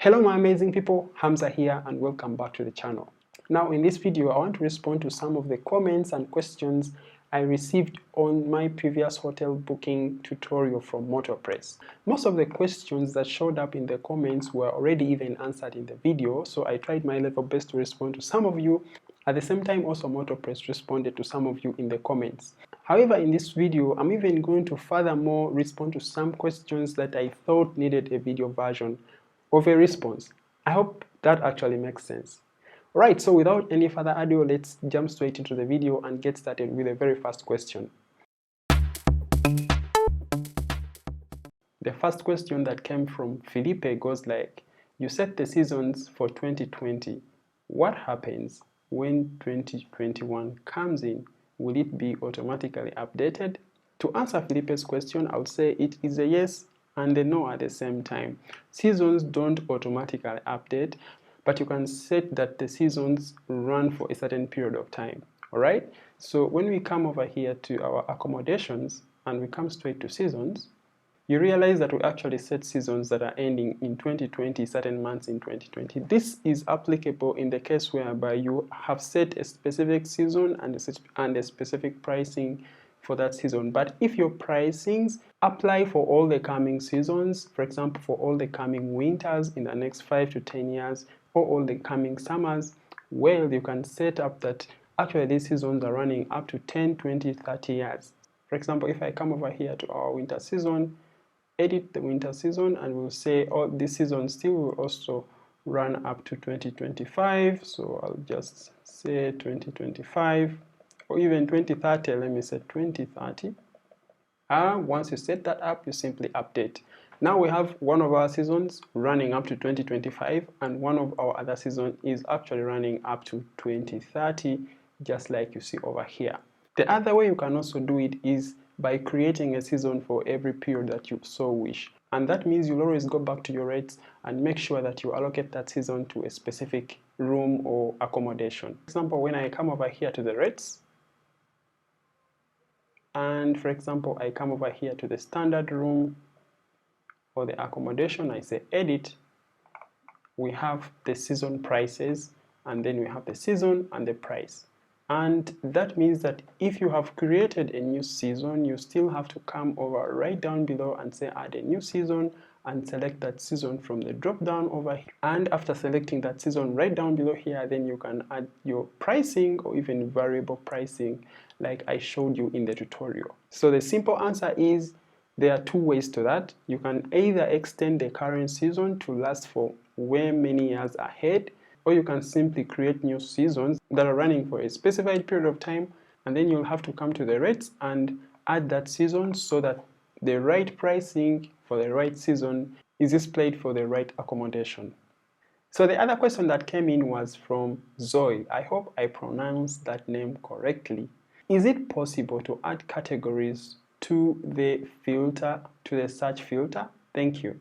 Hello my amazing people, Hamza here and welcome back to the channel. Now in this video I want to respond to some of the comments and questions I received on my previous hotel booking tutorial from MotoPress. Most of the questions that showed up in the comments were already even answered in the video, so I tried my level best to respond to some of you. At the same time also MotoPress responded to some of you in the comments. However, in this video I'm even going to furthermore respond to some questions that I thought needed a video version of a response. I hope that actually makes sense. Alright, so without any further ado, let's jump straight into the video and get started with the very first question. The first question that came from Felipe goes like, you set the seasons for 2020. What happens when 2021 comes in? Will it be automatically updated? To answer Felipe's question, I would say it is a yes and a no at the same time. Seasons don't automatically update, but you can set that the seasons run for a certain period of time. Alright, so when we come over here to our accommodations and we come straight to seasons, you realize that we actually set seasons that are ending in 2020, certain months in 2020. This is applicable in the case whereby you have set a specific season and a specific pricing for that season. But if your pricings apply for all the coming seasons, for example, for all the coming winters in the next 5 to 10 years, or all the coming summers, well, you can set up that actually these seasons are running up to 10, 20, 30 years. For example, if I come over here to our winter season, edit the winter season, and we'll say, oh, this season still will also run up to 2025. So I'll just say 2025. Or even 2030, let me say 2030. Once you set that up, you simply update. Now we have one of our seasons running up to 2025 and one of our other seasons is actually running up to 2030, just like you see over here. The other way you can also do it is by creating a season for every period that you so wish. And that means you'll always go back to your rates and make sure that you allocate that season to a specific room or accommodation. For example, when I come over here to the rates, and for example, I come over here to the standard room or the accommodation, I say edit, we have the season prices, and then we have the season and the price. And that means that if you have created a new season, you still have to come over right down below and say add a new season and select that season from the drop down over here. And after selecting that season right down below here, then you can add your pricing or even variable pricing like I showed you in the tutorial. So the simple answer is there are two ways to that. You can either extend the current season to last for way many years ahead, or you can simply create new seasons that are running for a specified period of time, and then you'll have to come to the rates and add that season so that the right pricing for the right season is displayed for the right accommodation. So the other question that came in was from Zoe. I hope I pronounced that name correctly. Is it possible to add categories to the filter, to the search filter? Thank you.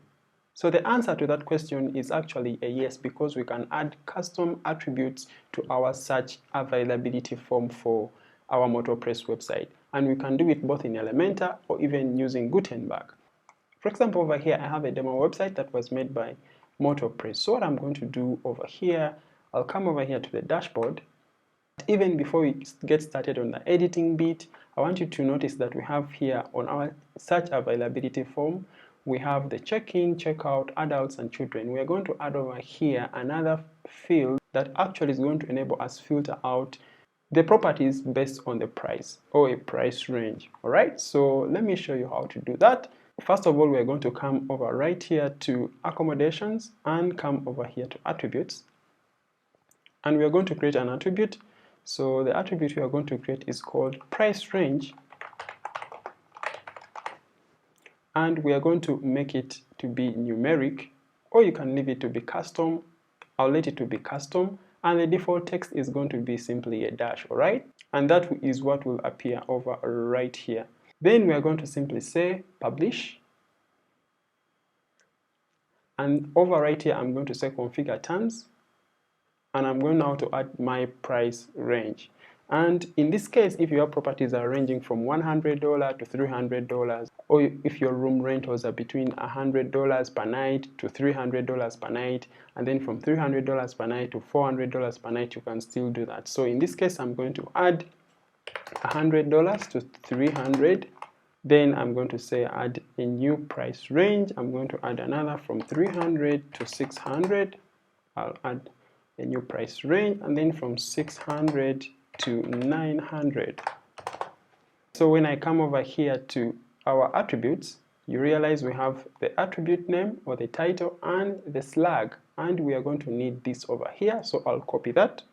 So the answer to that question is actually a yes, because we can add custom attributes to our search availability form for our MotoPress website. And we can do it both in Elementor or even using Gutenberg. For example, over here, I have a demo website that was made by MotoPress. So what I'm going to do over here, I'll come over here to the dashboard. Even before we get started on the editing bit, I want you to notice that we have here on our search availability form, we have the check-in, check-out, adults and children. We are going to add over here another field that actually is going to enable us filter out the properties based on the price or a price range. Alright, so let me show you how to do that. First of all, we are going to come over right here to accommodations and come over here to attributes. And we are going to create an attribute. So the attribute we are going to create is called price range. And we are going to make it to be numeric, or you can leave it to be custom. I'll let it to be custom, and the default text is going to be simply a dash, alright? And that is what will appear over right here. Then we are going to simply say publish. And over right here, I'm going to say configure terms. And I'm going now to add my price range. And in this case, if your properties are ranging from $100 to $300, or if your room rentals are between $100 per night to $300 per night, and then from $300 per night to $400 per night, you can still do that. So in this case, I'm going to add $100 to $300. Then I'm going to say add a new price range. I'm going to add another from $300 to $600. I'll add a new price range, and then from $600 to $900. So when I come over here to our attributes, you realize we have the attribute name or the title and the slag, and we are going to need this over here. So I'll copy that.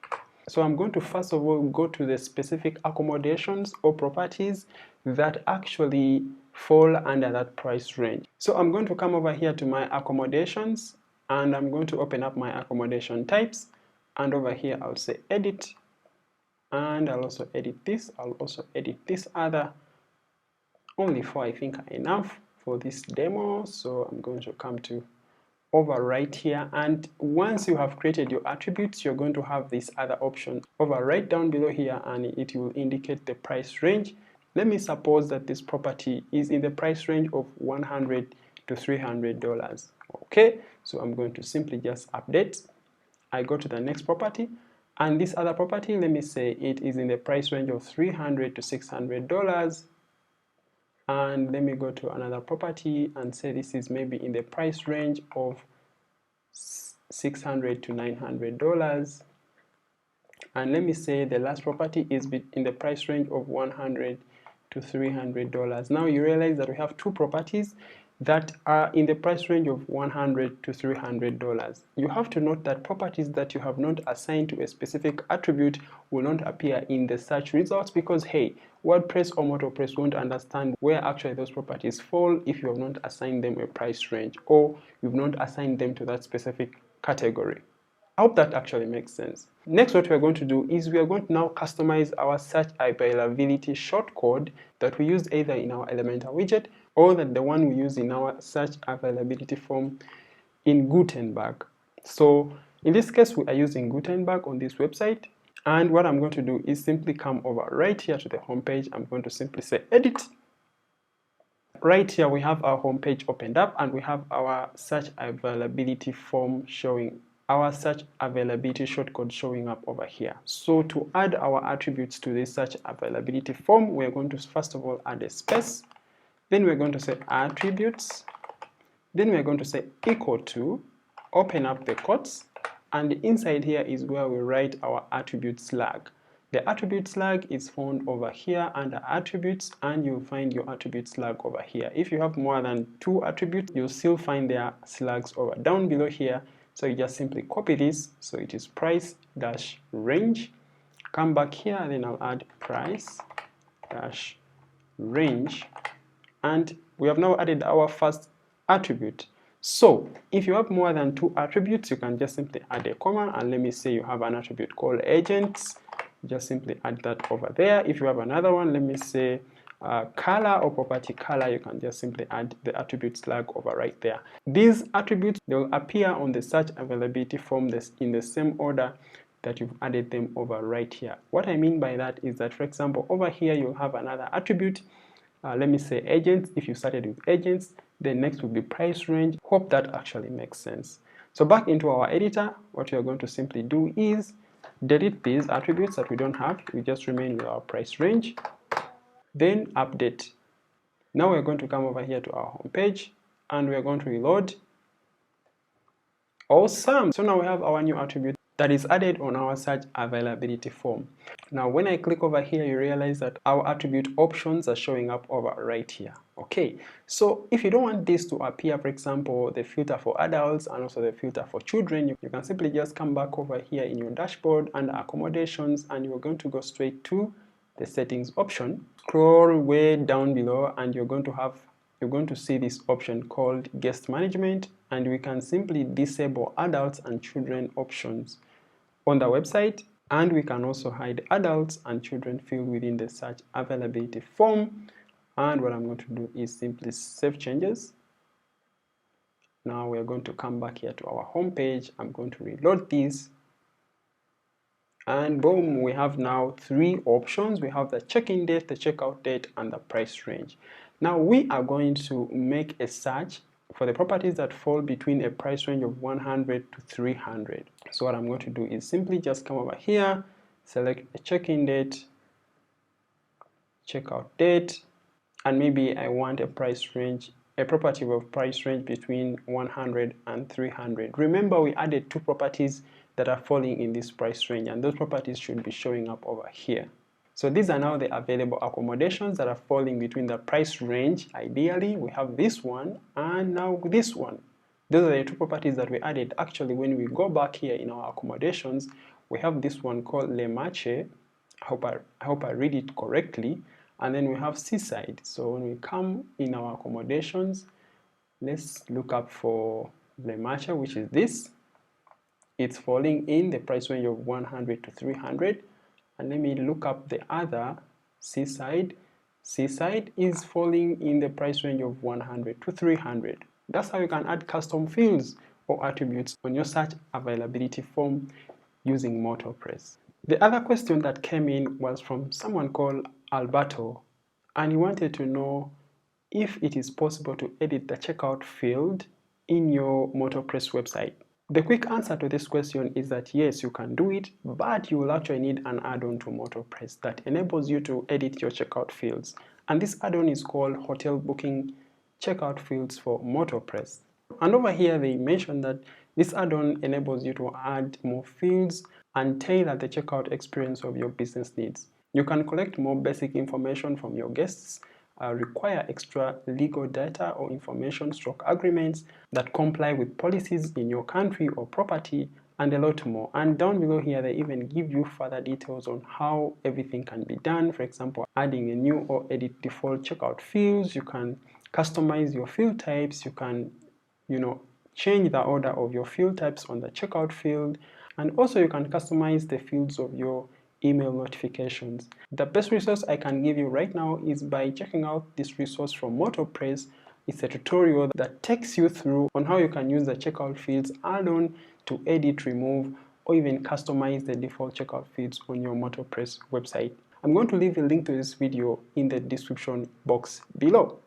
So I'm going to first of all go to the specific accommodations or properties that actually fall under that price range. So I'm going to come over here to my accommodations, and I'm going to open up my accommodation types, and over here I'll say edit, and I'll also edit this. I'll also edit this other. Only 4 I think are enough for this demo. So I'm going to come to overwrite here, and once you have created your attributes, you're going to have this other option overwrite down below here, and it will indicate the price range. Let me suppose that this property is in the price range of $100 to $300. Okay, so I'm going to simply just update. I go to the next property, and this other property, let me say it is in the price range of $300 to $600. And let me go to another property and say this is maybe in the price range of $600 to $900. And let me say the last property is in the price range of $100 to $300. Now you realize that we have 2 properties that are in the price range of $100 to $300. You have to note that properties that you have not assigned to a specific attribute will not appear in the search results, because hey, WordPress or MotoPress won't understand where actually those properties fall if you have not assigned them a price range or you've not assigned them to that specific category. I hope that actually makes sense. Next, what we're going to do is we are going to now customize our search availability shortcode that we use either in our Elementor widget or that the one we use in our search availability form in Gutenberg. So in this case, we are using Gutenberg on this website. And what I'm going to do is simply come over right here to the home page. I'm going to simply say edit. Right here, we have our home page opened up, and we have our search availability form showing, our search availability shortcode showing up over here. So to add our attributes to this search availability form, we're going to first of all add a space. Then we're going to say attributes. Then we're going to say equal to, open up the quotes, and inside here is where we write our attribute slag. The attribute slag is found over here under attributes, and you'll find your attribute slag over here. If you have more than 2 attributes, you'll still find their slags over down below here. So you just simply copy this. So it is price dash range. Come back here, then I'll add price dash range. And we have now added our first attribute. So if you have more than 2 attributes, you can just simply add a comma, and let me say you have an attribute called agents, just simply add that over there. If you have another one, let me say color or property color, you can just simply add the attribute slag over right there. These attributes, they will appear on the search availability form in the same order that you've added them over right here. What I mean by that is that, for example, over here you'll have another attribute. Let me say agents. If you started with agents, then next will be price range. Hope that actually makes sense. So back into our editor, what we are going to simply do is delete these attributes that we don't have. We just remain with our price range. Then update. Now we're going to come over here to our home page, and we're going to reload. Awesome. So now we have our new attribute that is added on our search availability form. Now when I click over here, you realize that our attribute options are showing up over right here. Okay, so if you don't want this to appear, for example, the filter for adults and also the filter for children, you can simply just come back over here in your dashboard under accommodations, and you're going to go straight to the settings option. Scroll way down below, and you're going to see this option called guest management, and we can simply disable adults and children options on the website, and we can also hide adults and children field within the search availability form. And what I'm going to do is simply save changes. Now we're going to come back here to our home page. I'm going to reload this, And boom, we have now 3 options. We have the check-in date, the checkout date, and the price range. Now we are going to make a search for the properties that fall between a price range of 100 to 300. So what I'm going to do is simply just come over here, select a check-in date, checkout date, and maybe I want a price range, a property with price range between 100 and 300. Remember, we added 2 properties that are falling in this price range, and those properties should be showing up over here. So these are now the available accommodations that are falling between the price range. Ideally, we have this one and now this one. Those are the 2 properties that we added. Actually, when we go back here in our accommodations, we have this one called Le Marche. I hope I read it correctly. And then we have Seaside. So when we come in our accommodations, let's look up for Le Marche, which is this. It's falling in the price range of 100 to 300. And let me look up the other, Seaside. Seaside is falling in the price range of 100 to 300. That's how you can add custom fields or attributes on your search availability form using MotoPress. The other question that came in was from someone called Alberto, and he wanted to know if it is possible to edit the checkout field in your MotoPress website. The quick answer to this question is that yes, you can do it, but you will actually need an add-on to MotoPress that enables you to edit your checkout fields. And this add-on is called Hotel Booking Checkout Fields for MotoPress. And over here, they mentioned that this add-on enables you to add more fields and tailor the checkout experience of your business needs. You can collect more basic information from your guests, require extra legal data or information stroke agreements that comply with policies in your country or property, and a lot more. And down below here, they even give you further details on how everything can be done. For example, adding a new or edit default checkout fields. You can customize your field types. You can, change the order of your field types on the checkout field. And also you can customize the fields of your email notifications. The best resource I can give you right now is by checking out this resource from MotoPress. It's a tutorial that takes you through on how you can use the checkout fields add-on to edit, remove, or even customize the default checkout fields on your MotoPress website. I'm going to leave a link to this video in the description box below.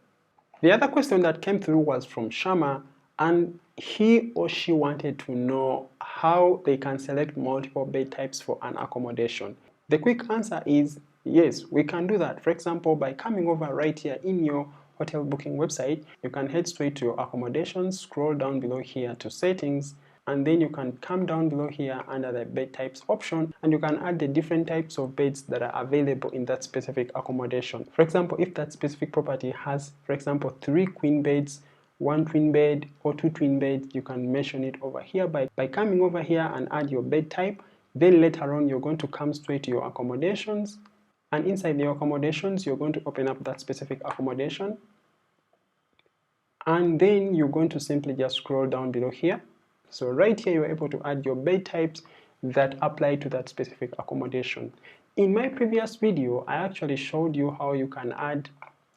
The other question that came through was from Shama, and he or she wanted to know how they can select multiple bed types for an accommodation. The quick answer is yes, we can do that. For example, by coming over right here in your hotel booking website, you can head straight to your accommodations, scroll down below here to settings, and then you can come down below here under the bed types option, and you can add the different types of beds that are available in that specific accommodation. For example, if that specific property has, for example, 3 queen beds, 1 twin bed, or 2 twin beds, you can mention it over here by coming over here and add your bed type. Then later on, you're going to come straight to your accommodations, and inside your accommodations, you're going to open up that specific accommodation, and then you're going to simply just scroll down below here. So right here, you're able to add your bed types that apply to that specific accommodation. In my previous video, I actually showed you how you can add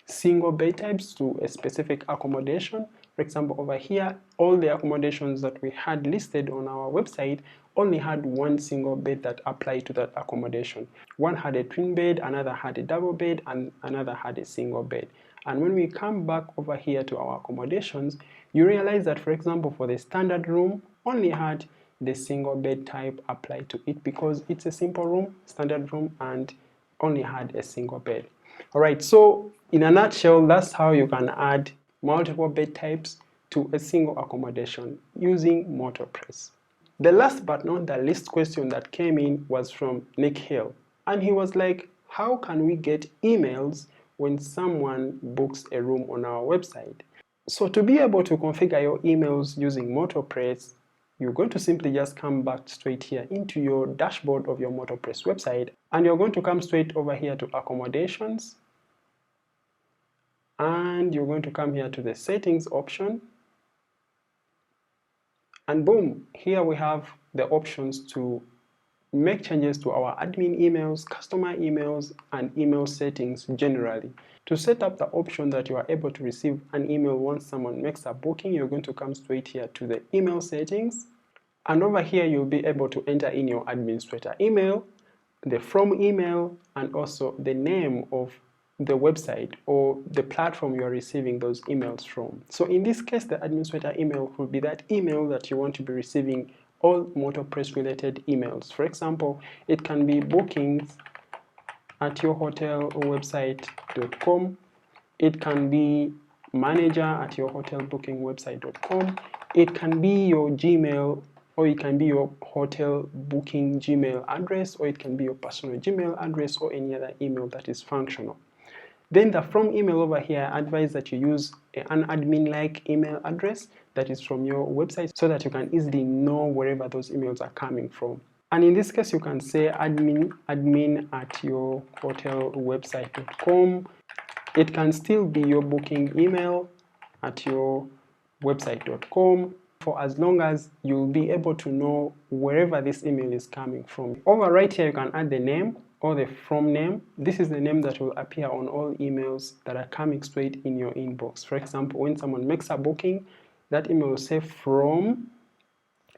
single bed types to a specific accommodation. For example, over here, all the accommodations that we had listed on our website only had one single bed that applied to that accommodation. One had a twin bed, another had a double bed, and another had a single bed. And when we come back over here to our accommodations, you realize that, for example, for the standard room, only had the single bed type applied to it because it's a simple room, standard room, and only had a single bed. Alright, so in a nutshell, that's how you can add multiple bed types to a single accommodation using MotoPress. The last but not the least question that came in was from Nick Hill, and he was like, how can we get emails when someone books a room on our website? So to be able to configure your emails using MotoPress, you're going to simply just come back straight here into your dashboard of your MotoPress website, and you're going to come straight over here to accommodations, and you're going to come here to the settings option, and boom, here we have the options to make changes to our admin emails, customer emails, and email settings generally. To set up the option that you are able to receive an email once someone makes a booking, you're going to come straight here to the email settings, And over here, you'll be able to enter in your administrator email, the from email, and also the name of the website or the platform you are receiving those emails from. So in this case, the administrator email will be that email that you want to be receiving all MotoPress related emails. For example, it can be bookings@yourhotelwebsite.com. It can be manager@yourhotelbookingwebsite.com. It can be your Gmail, or it can be your hotel booking Gmail address, or it can be your personal Gmail address, or any other email that is functional. Then the from email over here, I advise that you use an admin-like email address that is from your website so that you can easily know wherever those emails are coming from. And in this case, you can say admin@yourhotelwebsite.com. It can still be your booking email at your website.com, for as long as you'll be able to know wherever this email is coming from. Over right here, you can add the name or the from name. This is the name that will appear on all emails that are coming straight in your inbox. For example, when someone makes a booking, that email will say from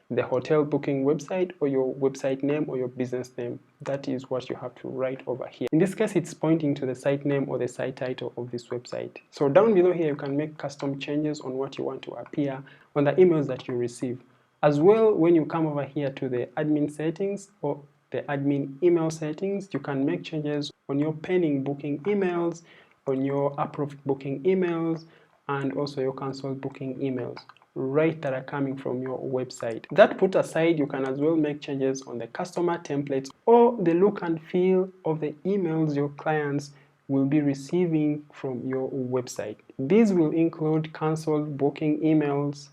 the hotel booking website, or your website name, or your business name. That is what you have to write over here. In this case, it's pointing to the site name or the site title of this website. So down below here, you can make custom changes on what you want to appear on the emails that you receive. As well, when you come over here to the admin settings or the admin email settings, you can make changes on your pending booking emails, on your approved booking emails, and also your cancelled booking emails, right, that are coming from your website. That put aside, you can as well make changes on the customer templates or the look and feel of the emails your clients will be receiving from your website. These will include cancelled booking emails,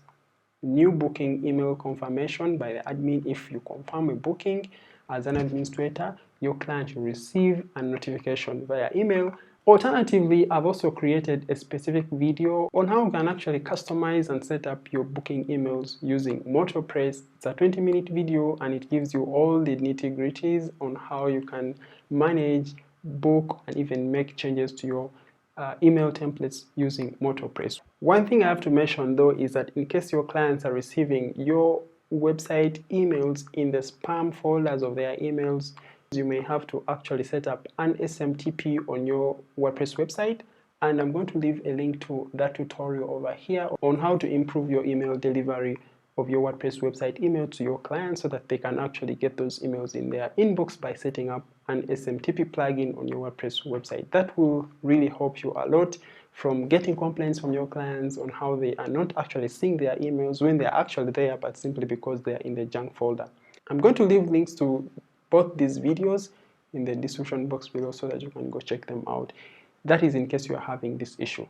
new booking email confirmation by the admin. If you confirm a booking as an administrator, your client will receive a notification via email. Alternatively, I've also created a specific video on how you can actually customize and set up your booking emails using MotoPress. It's a 20-minute video and it gives you all the nitty-gritties on how you can manage, book, and even make changes to your email templates using MotoPress. One thing I have to mention though is that in case your clients are receiving your website emails in the spam folders of their emails, you may have to actually set up an SMTP on your WordPress website, and I'm going to leave a link to that tutorial over here on how to improve your email delivery of your WordPress website email to your clients so that they can actually get those emails in their inbox by setting up an SMTP plugin on your WordPress website. That will really help you a lot from getting complaints from your clients on how they are not actually seeing their emails when they're actually there, but simply because they're in the junk folder. I'm going to leave links to both these videos in the description box below so that you can go check them out. That is in case you are having this issue.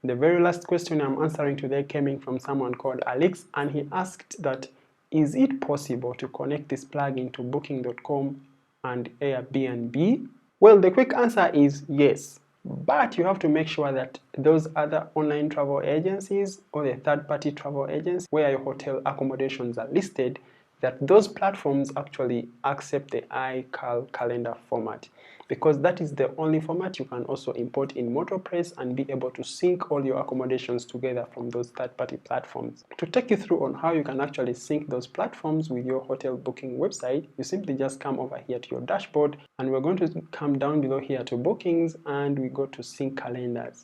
The very last question I'm answering today came in from someone called Alex, and he asked that, is it possible to connect this plugin to Booking.com and Airbnb? Well, the quick answer is yes, but you have to make sure that those other online travel agencies or the third-party travel agents where your hotel accommodations are listed, that those platforms actually accept the iCal calendar format, because that is the only format you can also import in MotoPress and be able to sync all your accommodations together from those third-party platforms. To take you through on how you can actually sync those platforms with your hotel booking website, you simply just come over here to your dashboard, and we're going to come down below here to bookings, and we go to sync calendars.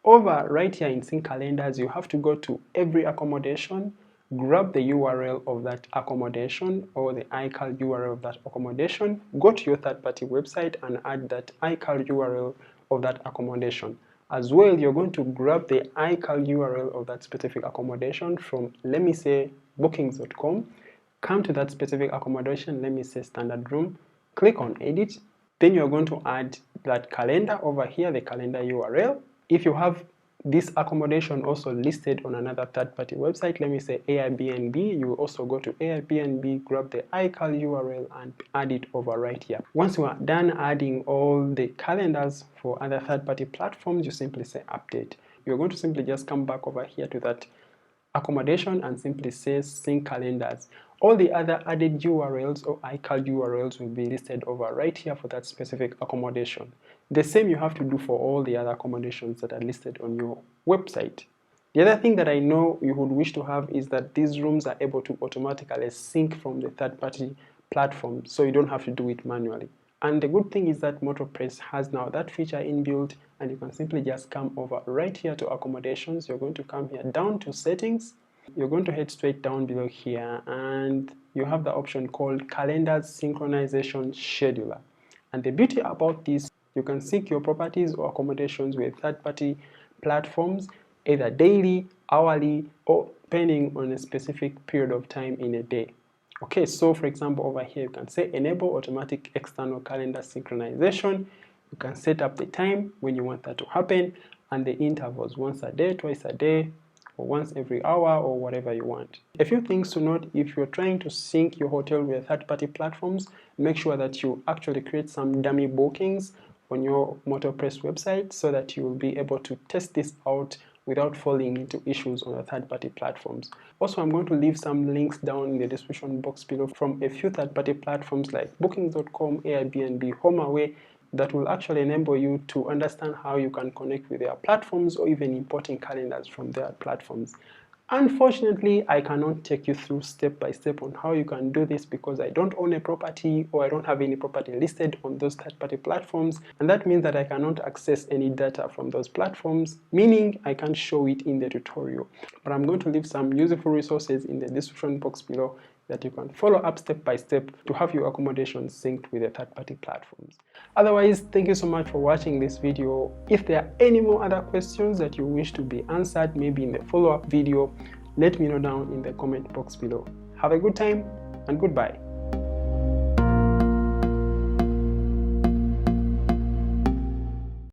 Over right here in sync calendars, you have to go to every accommodation, grab the URL of that accommodation or the iCal URL of that accommodation, go to your third-party website and add that iCal URL of that accommodation. As well, you're going to grab the iCal URL of that specific accommodation from, let me say, bookings.com, come to that specific accommodation, let me say standard room, click on edit, then you're going to add that calendar over here, the calendar URL. If you have this accommodation also listed on another third-party website, let me say Airbnb, you will also go to Airbnb, grab the iCal URL and add it over right here. Once you are done adding all the calendars for other third-party platforms, you simply say update. You're going to simply just come back over here to that accommodation and simply say sync calendars. All the other added URLs or iCal URLs will be listed over right here for that specific accommodation. The same you have to do for all the other accommodations that are listed on your website. The other thing that I know you would wish to have is that these rooms are able to automatically sync from the third-party platform, so you don't have to do it manually. And the good thing is that MotoPress has now that feature inbuilt, and you can simply just come over right here to accommodations. You're going to come here down to settings. You're going to head straight down below here, and you have the option called Calendars Synchronization Scheduler. And the beauty about this, you can sync your properties or accommodations with third-party platforms either daily, hourly, or depending on a specific period of time in a day. Okay, so for example, over here you can say enable automatic external calendar synchronization. You can set up the time when you want that to happen and the intervals, once a day, twice a day, or once every hour, or whatever you want. A few things to note: if you're trying to sync your hotel with third-party platforms, make sure that you actually create some dummy bookings on your MotoPress website so that you will be able to test this out without falling into issues on the third-party platforms. Also, I'm going to leave some links down in the description box below from a few third-party platforms like Booking.com, Airbnb, HomeAway, that will actually enable you to understand how you can connect with their platforms or even importing calendars from their platforms. Unfortunately, I cannot take you through step by step on how you can do this because I don't own a property or I don't have any property listed on those third-party platforms, and that means that I cannot access any data from those platforms, meaning I can't show it in the tutorial. But I'm going to leave some useful resources in the description box below that you can follow up step by step to have your accommodation synced with the third-party platforms. Otherwise, thank you so much for watching this video. If there are any more other questions that you wish to be answered, maybe in the follow-up video, let me know down in the comment box below. Have a good time and goodbye.